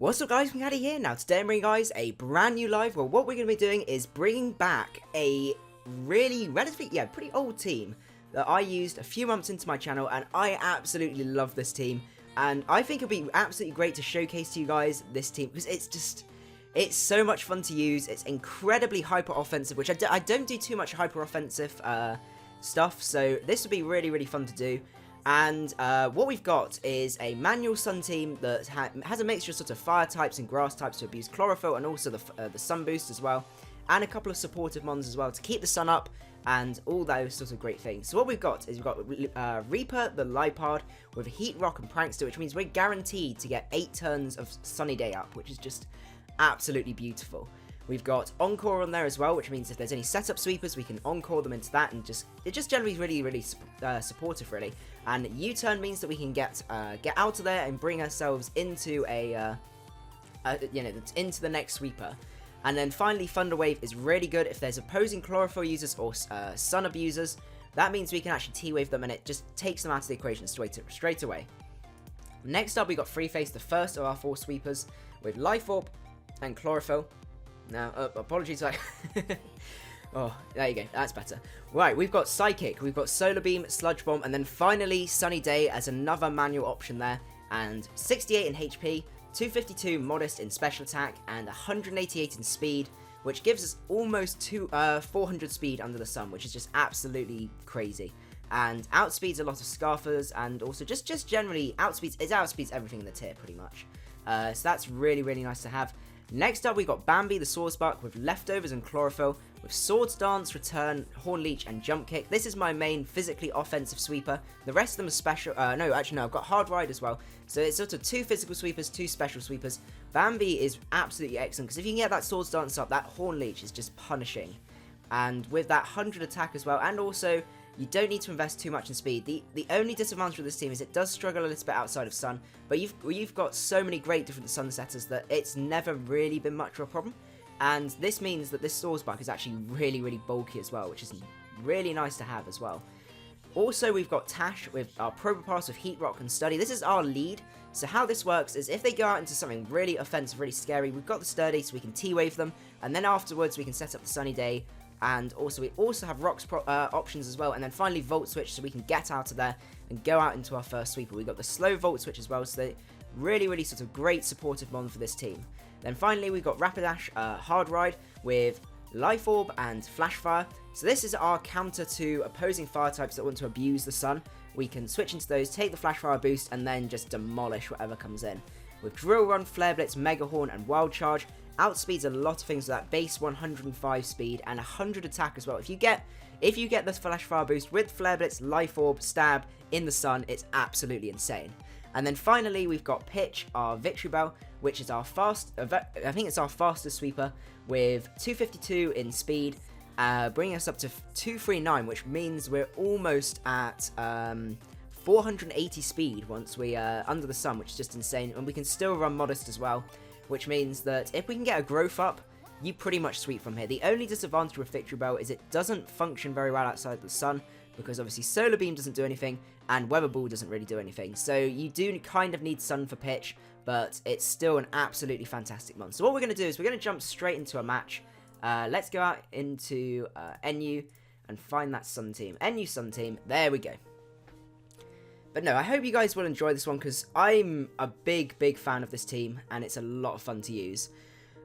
What's up guys, macadii here. Now today I'm bringing guys a brand new live. Well, what we're going to be doing is bringing back a relatively pretty old team that I used a few months into my channel, and I absolutely love this team. And I think it'll be absolutely great to showcase to you guys this team, because it's so much fun to use. It's incredibly hyper offensive, which I don't do too much hyper offensive stuff, so this will be really fun to do. And what we've got is a manual sun team that has a mixture of sort of fire types and grass types to abuse Chlorophyll, and also the sun boost as well, and a couple of supportive mons as well to keep the sun up and all those sorts of great things. So what we've got is we've got Reapurr, the Liepard, with Heat Rock and Prankster, which means we're guaranteed to get 8 turns of Sunny Day up, which is just absolutely beautiful. We've got Encore on there as well, which means if there's any setup sweepers, we can Encore them into that, and it's just generally really supportive, really. And U-turn means that we can get out of there and bring ourselves into into the next sweeper. And then finally, Thunder Wave is really good if there's opposing Chlorophyll users or sun abusers. That means we can actually T-Wave them, and it just takes them out of the equation straight away. Next up, we got Freeface, the first of our 4 sweepers, with Life Orb and Chlorophyll. Now, apologies, oh, there you go, that's better. Right, we've got Psychic, we've got Solar Beam, Sludge Bomb, and then finally Sunny Day as another manual option there. And 68 in HP, 252 modest in special attack, and 188 in speed, which gives us almost 400 speed under the sun, which is just absolutely crazy. And outspeeds a lot of Scarfers, and also just generally outspeeds everything in the tier pretty much. So that's really nice to have. Next up, we got Bambi, the Sawsbuck, with Leftovers and Chlorophyll, with Swords Dance, Return, Horn Leech, and Jump Kick. This is my main physically offensive sweeper. The rest of them are special. No, I've got Hard Ride as well. So it's sort of 2 physical sweepers, 2 special sweepers. Bambi is absolutely excellent, because if you can get that Swords Dance up, that Horn Leech is just punishing. And with that 100 attack as well, and also you don't need to invest too much in speed. The only disadvantage with this team is it does struggle a little bit outside of sun, but you've got so many great different sun setters that it's never really been much of a problem. And this means that this Sawsbuck is actually really bulky as well, which is really nice to have as well. Also, we've got Tash with our Probopass with Heat Rock and Study. This is our lead. So how this works is if they go out into something really offensive, really scary, we've got the Sturdy so we can T-Wave them, and then afterwards we can set up the Sunny Day. And also, we also have Rocks options as well, and then finally Volt Switch so we can get out of there and go out into our first sweeper. We've got the slow Volt Switch as well, so they're really sort of great supportive mon for this team. Then finally, we've got Rapidash, Hard Ride with Life Orb and Flash Fire. So this is our counter to opposing fire types that want to abuse the sun. We can switch into those, take the Flash Fire boost, and then just demolish whatever comes in. With Drill Run, Flare Blitz, Megahorn, and Wild Charge, outspeeds a lot of things with that base 105 speed and 100 attack as well. If you get this Flash Fire boost with Flare Blitz, Life Orb, Stab in the sun, it's absolutely insane. And then finally, we've got Pitch, our Victreebel, which is our I think it's our fastest sweeper, with 252 in speed, bringing us up to 239, which means we're almost at 480 speed once we are under the sun, which is just insane. And we can still run modest as well, which means that if we can get a growth up, you pretty much sweep from here. The only disadvantage with Victreebel is it doesn't function very well outside the sun, because obviously Solar Beam doesn't do anything, and Weather Ball doesn't really do anything. So you do kind of need sun for Pitch, but it's still an absolutely fantastic mon. So what we're going to do is we're going to jump straight into a match. Let's go out into NU and find that sun team. NU sun team, there we go. But no, I hope you guys will enjoy this one, because I'm a big fan of this team, and it's a lot of fun to use.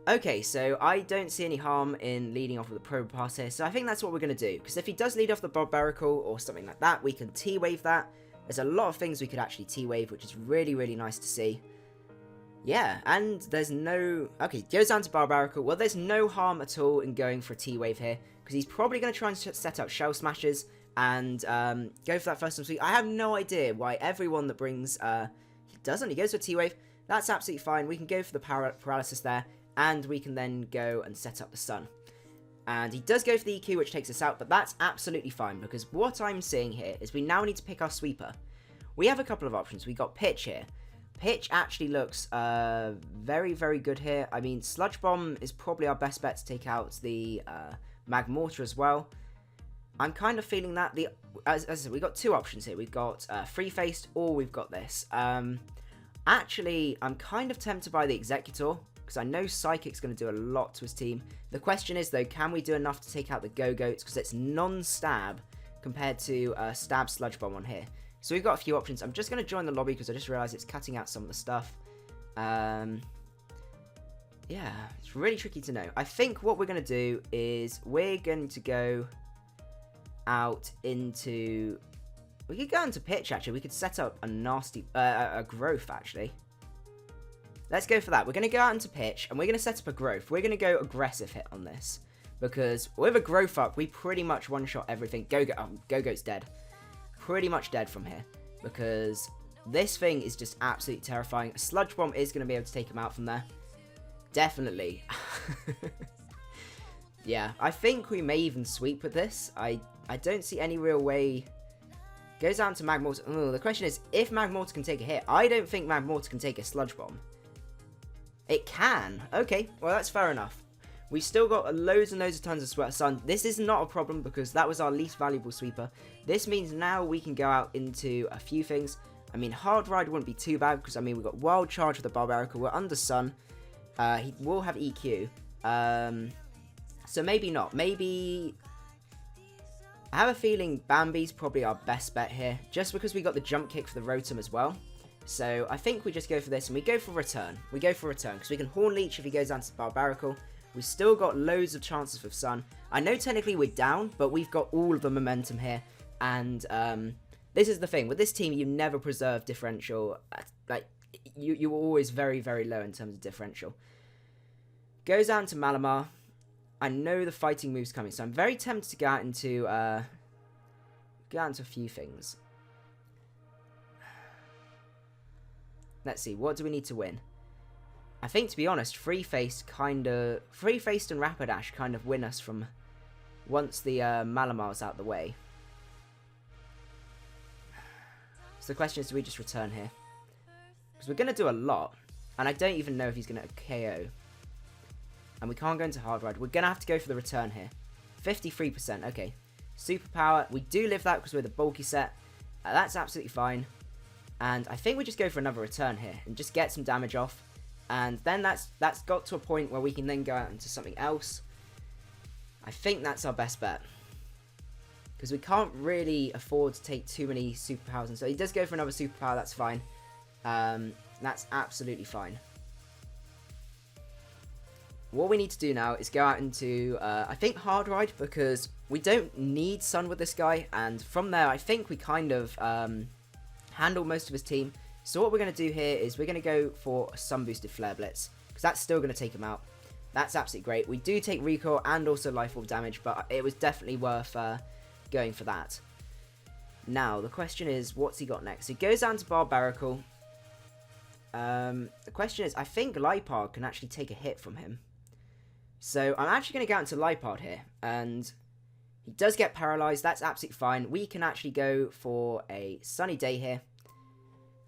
Okay, so I don't see any harm in leading off with a Probopass here, so I think that's what we're going to do. Because if he does lead off the Barbarical or something like that, we can T-Wave that. There's a lot of things we could actually T-Wave, which is really nice to see. Yeah, and there's no... Okay, goes down to Barbarical. Well, there's no harm at all in going for a T-Wave here, because he's probably going to try and set out Shell Smashers and go for that first time sweep. I have no idea why everyone that brings... he doesn't. He goes for a T-Wave. That's absolutely fine. We can go for the Paralysis there, and we can then go and set up the sun. And he does go for the EQ, which takes us out, but that's absolutely fine, because what I'm seeing here is we now need to pick our sweeper. We have a couple of options. We got Pitch here. Pitch actually looks very good here. I mean, Sludge Bomb is probably our best bet to take out the Magmortar as well. I'm kind of feeling that as I said, we've got 2 options here. We've got Free-Faced, or we've got this. Actually, I'm kind of tempted by the Exeggutor, because I know Psychic's going to do a lot to his team. The question is, though, can we do enough to take out the Go-Goats, because it's non-stab compared to stab Sludge Bomb on here. So we've got a few options. I'm just going to join the lobby, because I just realised it's cutting out some of the stuff. Yeah, it's really tricky to know. I think what we're going to do is we're going to go out into... We could go into pitch, actually. We could set up a nasty... a growth, actually. Let's go for that. We're going to go out into pitch, and we're going to set up a growth. We're going to go aggressive hit on this. Because with a growth up, we pretty much one-shot everything. Go-Goat's dead. Pretty much dead from here. Because this thing is just absolutely terrifying. A Sludge Bomb is going to be able to take him out from there. Definitely. Yeah, I think we may even sweep with this. I don't see any real way... Goes down to Magmortar. Oh, the question is, if Magmortar can take a hit, I don't think Magmortar can take a Sludge Bomb. It can. Okay, well, that's fair enough. We've still got loads and loads of tons of sun. This is not a problem because that was our least valuable sweeper. This means now we can go out into a few things. I mean, Hard Ride wouldn't be too bad because, I mean, we've got Wild Charge with the Barbarical. We're under Sun. He will have EQ. So maybe not. Maybe... I have a feeling Bambi's probably our best bet here, just because we got the jump kick for the Rotom as well. So I think we just go for this, and we go for Return. We go for Return, because we can Horn Leech if he goes down to Barbarical. We've still got loads of chances with Sun. I know technically we're down, but we've got all of the momentum here. And this is the thing. With this team, you never preserve differential. Like, you're always very, very low in terms of differential. Goes down to Malamar. I know the fighting move's coming, so I'm very tempted to go out into a few things. Let's see, what do we need to win? I think, to be honest, Free-Faced and Rapidash kind of win us from once the Malamar's out the way. So the question is, do we just return here? Because we're going to do a lot, and I don't even know if he's going to KO. And we can't go into Hard Ride. We're going to have to go for the return here. 53%, okay. Superpower, we do live that because we're the bulky set. That's absolutely fine. And I think we just go for another return here and just get some damage off. And then that's got to a point where we can then go out into something else. I think that's our best bet. Because we can't really afford to take too many superpowers. And so he does go for another superpower, that's fine. That's absolutely fine. What we need to do now is go out into, I think, Hard Ride, because we don't need Sun with this guy, and from there, I think we kind of handle most of his team. So what we're going to do here is we're going to go for a Sun-boosted Flare Blitz, because that's still going to take him out. That's absolutely great. We do take Recoil and also Life Orb damage, but it was definitely worth going for that. Now, the question is, what's he got next? He goes down to Barbarical. The question is, I think Liepard can actually take a hit from him. So I'm actually going to go out into Liepard here, and he does get paralyzed. That's absolutely fine. We can actually go for a Sunny Day here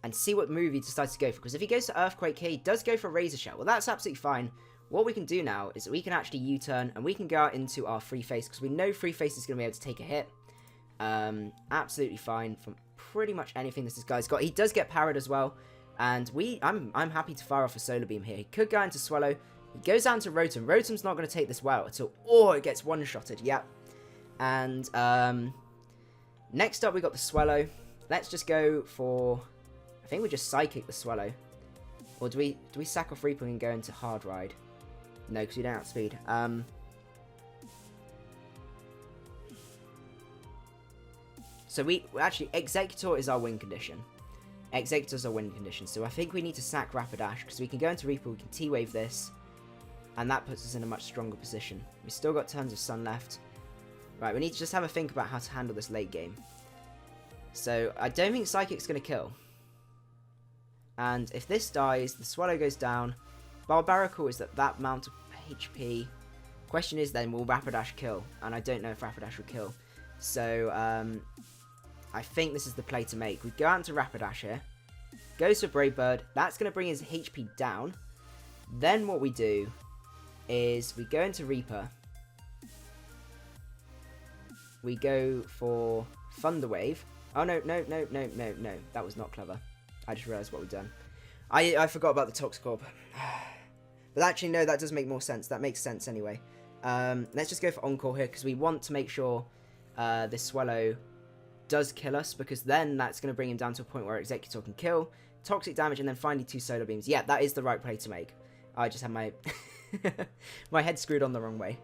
and see what move he decides to go for, because if he goes to Earthquake here, he does go for Razor Shell. Well, that's absolutely fine. What we can do now is we can actually U-turn, and we can go out into our Free Face, because we know Free Face is going to be able to take a hit. Absolutely fine from pretty much anything this guy's got. He does get parried as well, and I'm happy to fire off a Solar Beam here. He could go into Swallow. He goes down to Rotom. Rotom's not going to take this well at all. Oh, it gets one-shotted. Yep. And next up, we got the Swallow. Let's just go for... I think we just Psychic the Swallow. Or do we sack off Reapurr and go into Hard Ride? No, because we don't outspeed. So we... Actually, Exeggutor is our win condition. Exeggutor's our win condition. So I think we need to sack Rapidash, because we can go into Reapurr, we can T-Wave this. And that puts us in a much stronger position. We've still got tons of Sun left. Right, we need to just have a think about how to handle this late game. So, I don't think Psychic's going to kill. And if this dies, the Swallow goes down. Barbarical is at that amount of HP. Question is then, will Rapidash kill? And I don't know if Rapidash will kill. So, I think this is the play to make. We go out into Rapidash here. Goes for Brave Bird. That's going to bring his HP down. Then what we do is we go into Reapurr. We go for Thunder Wave. Oh, no. That was not clever. I just realised what we've done. I forgot about the Toxicorp. But actually, no, that does make more sense. That makes sense anyway. Let's just go for Encore here, because we want to make sure this Swallow does kill us, because then that's going to bring him down to a point where Exeggutor can kill, toxic damage, and then finally 2 Solar Beams. Yeah, that is the right play to make. I just had my my head screwed on the wrong way.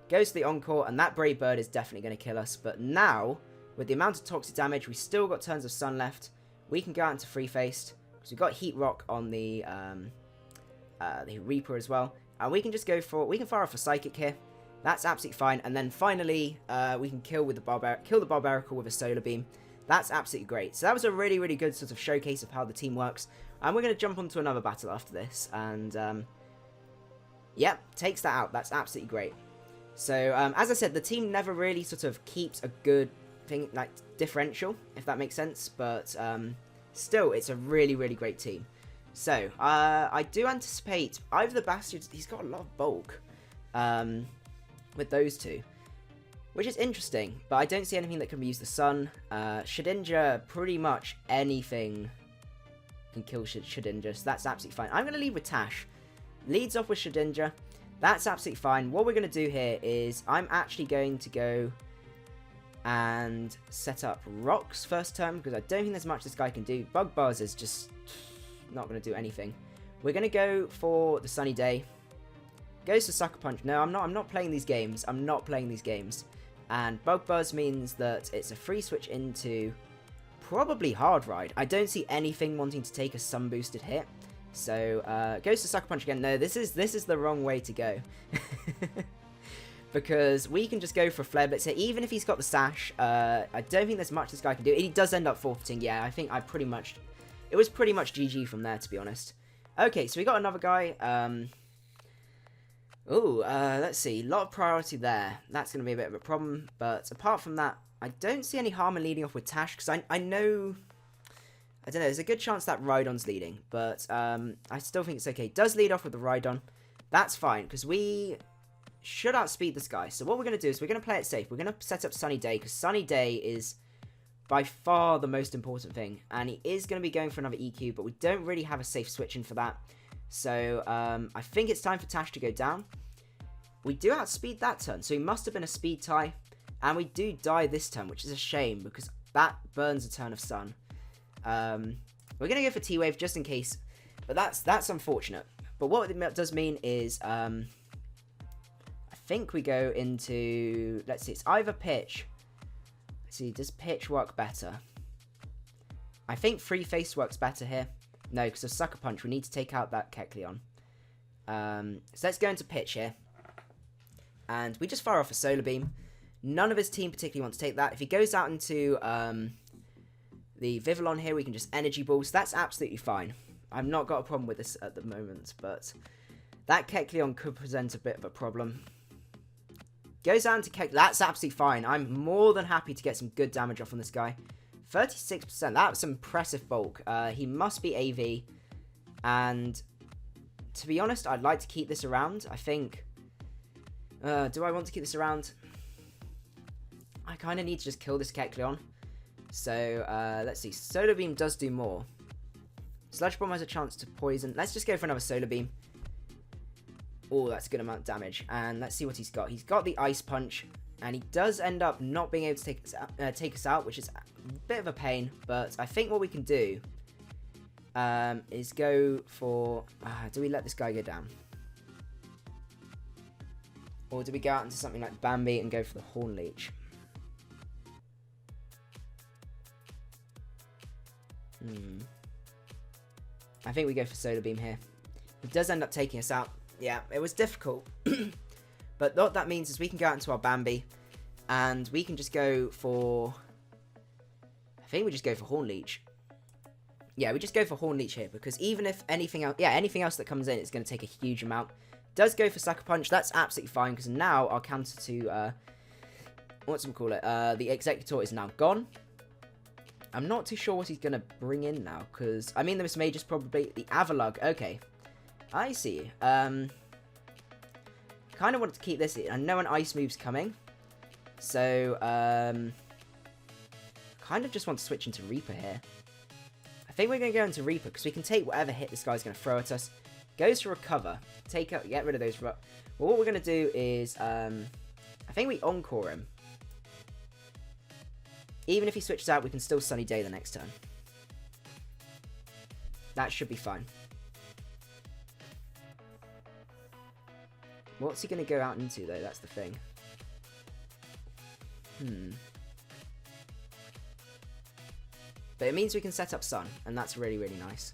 Goes to the Encore, and that Brave Bird is definitely going to kill us. But now, with the amount of toxic damage, we still got turns of Sun left. We can go out into Free Faced, because we've got Heat Rock on the Reapurr as well. And we can just go for, we can fire off a Psychic here. That's absolutely fine. And then finally, we can kill the Barbarical with a Solar Beam. That's absolutely great. So that was a really, really good sort of showcase of how the team works. And we're going to jump onto another battle after this. And, yep, takes that out. That's absolutely great. So, as I said, the team never really sort of keeps a good thing, like, differential, if that makes sense. But, still, it's a really, really great team. So, I do anticipate either the Bastards, he's got a lot of bulk, with those two, which is interesting, but I don't see anything that can use the Sun. Shedinja, pretty much anything can kill Shedinja, so that's absolutely fine. I'm going to lead with Tash. Leads off with Shedinja. That's absolutely fine. What we're going to do here is I'm actually going to go and set up Rocks first turn, because I don't think there's much this guy can do. Bug Buzz is just not going to do anything. We're going to go for the Sunny Day. Goes to Sucker Punch. No, I'm not playing these games. I'm not playing these games. And Bug Buzz means that it's a free switch into probably Hard Ride. I don't see anything wanting to take a Sun boosted hit. So, goes to Sucker Punch again. No, this is the wrong way to go. Because we can just go for Flare Blitz here, even if he's got the Sash. I don't think there's much this guy can do. He does end up forfeiting. Yeah, I think it was pretty much GG from there, to be honest. Okay, so we got another guy. Let's see. A lot of priority there. That's going to be a bit of a problem. But apart from that, I don't see any harm in leading off with Tash, because I know... I don't know, there's a good chance that Rhydon's leading, but I still think it's okay. Does lead off with the Rhydon. That's fine, because we should outspeed this guy. So what we're going to do is we're going to play it safe. We're going to set up Sunny Day, because Sunny Day is by far the most important thing. And he is going to be going for another EQ, but we don't really have a safe switch in for that. So I think it's time for Tash to go down. We do outspeed that turn, so he must have been a speed tie. And we do die this turn, which is a shame, because that burns a turn of Sun. We're going to go for T-Wave just in case, but that's unfortunate. But what it does mean is, I think we go into, let's see, it's either Pitch. Let's see, does Pitch work better? I think Free Face works better here. No, because of Sucker Punch, we need to take out that Kecleon. So let's go into Pitch here. And we just fire off a Solar Beam. None of his team particularly want to take that. If he goes out into, the Vivillon here, we can just Energy Balls. That's absolutely fine. I've not got a problem with this at the moment, but that Kecleon could present a bit of a problem. Goes down to Kecleon. That's absolutely fine. I'm more than happy to get some good damage off on this guy. 36%. That's impressive bulk. He must be AV. And to be honest, I'd like to keep this around. I think... do I want to keep this around? I kind of need to just kill this Kecleon. So, let's see. Solar Beam does do more. Sludge Bomb has a chance to poison. Let's just go for another Solar Beam. Oh, that's a good amount of damage. And let's see what he's got. He's got the Ice Punch. And he does end up not being able to take us out, which is a bit of a pain. But I think what we can do is go for... do we let this guy go down? Or do we go out into something like Bambi and go for the Horn Leech? I think we go for Solar Beam here. It does end up taking us out. Yeah, it was difficult. But what that means is we can go out into our Bambi. And we can just go for... I think we just go for Horn Leech. Yeah, we just go for Horn Leech here. Because even if anything else... Yeah, anything else that comes in, it's going to take a huge amount. Does go for Sucker Punch. That's absolutely fine. Because now our counter to... the Exeggutor is now gone. I'm not too sure what he's going to bring in now, because... I mean, this may just probably... The Avalug, okay. I see. Kind of want to keep this in. I know an Ice move's coming. So, kind of just want to switch into Reapurr here. I think we're going to go into Reapurr, because we can take whatever hit this guy's going to throw at us. Goes to recover. Get rid of those. Well, what we're going to do is, I think we Encore him. Even if he switches out, we can still Sunny Day the next turn. That should be fine. What's he going to go out into, though? That's the thing. But it means we can set up Sun, and that's really, really nice.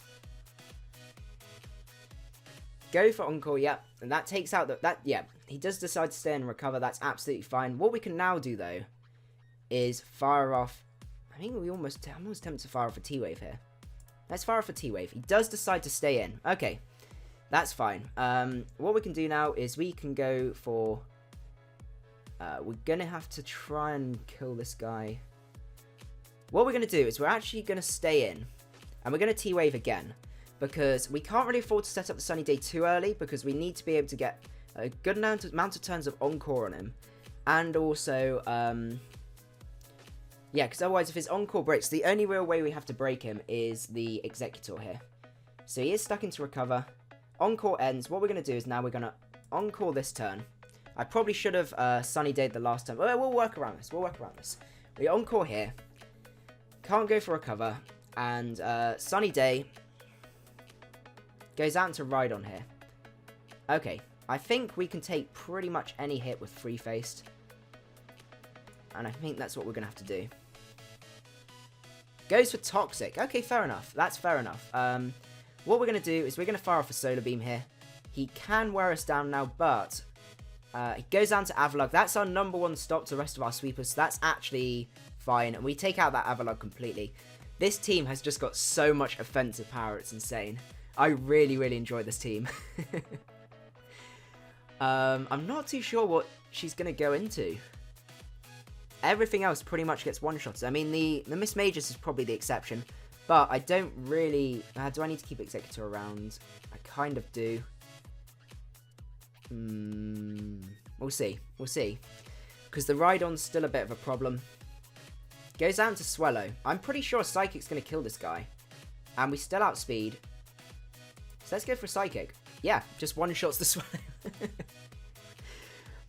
Go for Encore, yep. And that takes out yeah, he does decide to stay and recover. That's absolutely fine. What we can now do, though, is fire off. I think I'm almost tempted to fire off a T-Wave here. Let's fire off a T-Wave. He does decide to stay in. Okay, that's fine. What we can do now is we can go for... we're going to have to try and kill this guy. What we're going to do is we're actually going to stay in. And we're going to T-Wave again. Because we can't really afford to set up the Sunny Day too early. Because we need to be able to get a good amount of turns of Encore on him. And also... yeah, because otherwise if his Encore breaks, the only real way we have to break him is the Exeggutor here. So he is stuck into recover. Encore ends. What we're going to do is now we're going to Encore this turn. I probably should have Sunny Day'd the last time. We'll work around this. We Encore here. Can't go for recover. And Sunny Day goes out into Rhydon here. Okay, I think we can take pretty much any hit with Free-Faced. And I think that's what we're going to have to do. Goes for Toxic. Okay, fair enough. That's fair enough. What we're going to do is we're going to fire off a Solar Beam here. He can wear us down now, but he goes down to Avalugg. That's our #1 stop to the rest of our sweepers, so that's actually fine. And we take out that Avalugg completely. This team has just got so much offensive power, it's insane. I really, really enjoy this team. I'm not too sure what she's going to go into. Everything else pretty much gets one-shots. I mean, the Miss Majors is probably the exception. But I don't really... do I need to keep Exeggutor around? I kind of do. We'll see. We'll see. Because the Rhydon's still a bit of a problem. Goes down to Swellow. I'm pretty sure Psychic's going to kill this guy. And we still outspeed. So let's go for Psychic. Yeah, just one-shots the Swellow.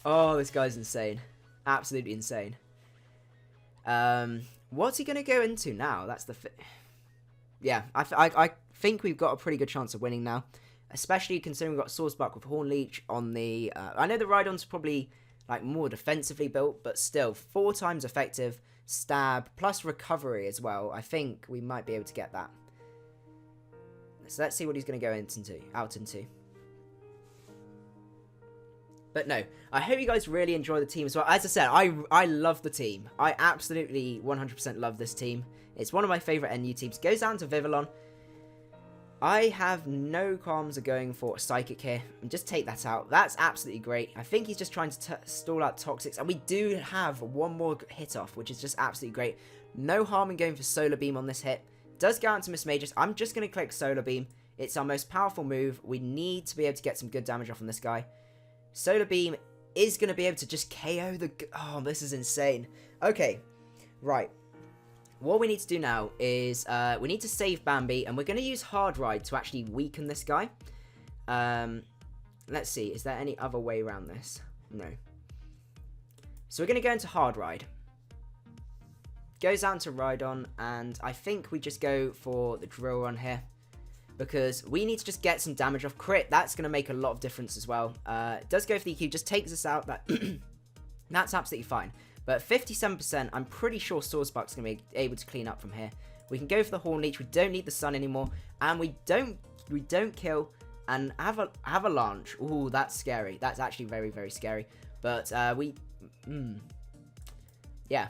Oh, this guy's insane. Absolutely insane. What's he going to go into now? That's the... Yeah, I think we've got a pretty good chance of winning now. Especially considering we've got Sawsbuck with Horn Leech on the... I know the Rhydon's probably like more defensively built, but still 4 times effective, stab, plus recovery as well. I think we might be able to get that. So let's see what he's going to go out into. But no, I hope you guys really enjoy the team as well. As I said, I love the team. I absolutely 100% love this team. It's one of my favourite NU teams. Goes down to Vivillon. I have no qualms of going for a Psychic here. And just take that out. That's absolutely great. I think he's just trying to stall out Toxics. And we do have one more hit off, which is just absolutely great. No harm in going for Solar Beam on this hit. Does go out to Miss Majors. I'm just going to click Solar Beam. It's our most powerful move. We need to be able to get some good damage off on this guy. Solar Beam is going to be able to just KO the... Oh, this is insane. Okay, right. What we need to do now is we need to save Bambi, and we're going to use Hard Ride to actually weaken this guy. Let's see, is there any other way around this? No. So we're going to go into Hard Ride. Goes down to Rhydon, and I think we just go for the Drill Run here. Because we need to just get some damage off crit. That's going to make a lot of difference as well. It does go for the EQ, just takes us out. That's absolutely fine. But 57%, I'm pretty sure Sawsbuck's going to be able to clean up from here. We can go for the Horn Leech. We don't need the Sun anymore. And we don't kill an Avalanche. Ooh, that's scary. That's actually very, very scary. But yeah.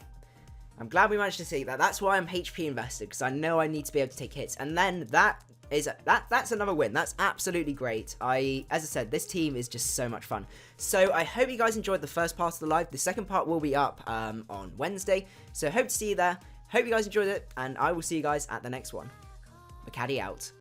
I'm glad we managed to see that. That's why I'm HP invested. Because I know I need to be able to take hits. And then that's another win. That's absolutely great. As I said, this team is just so much fun. So I hope you guys enjoyed the first part of the live. The second part will be up on Wednesday. So hope to see you there. Hope you guys enjoyed it, and I will see you guys at the next one. macadii out.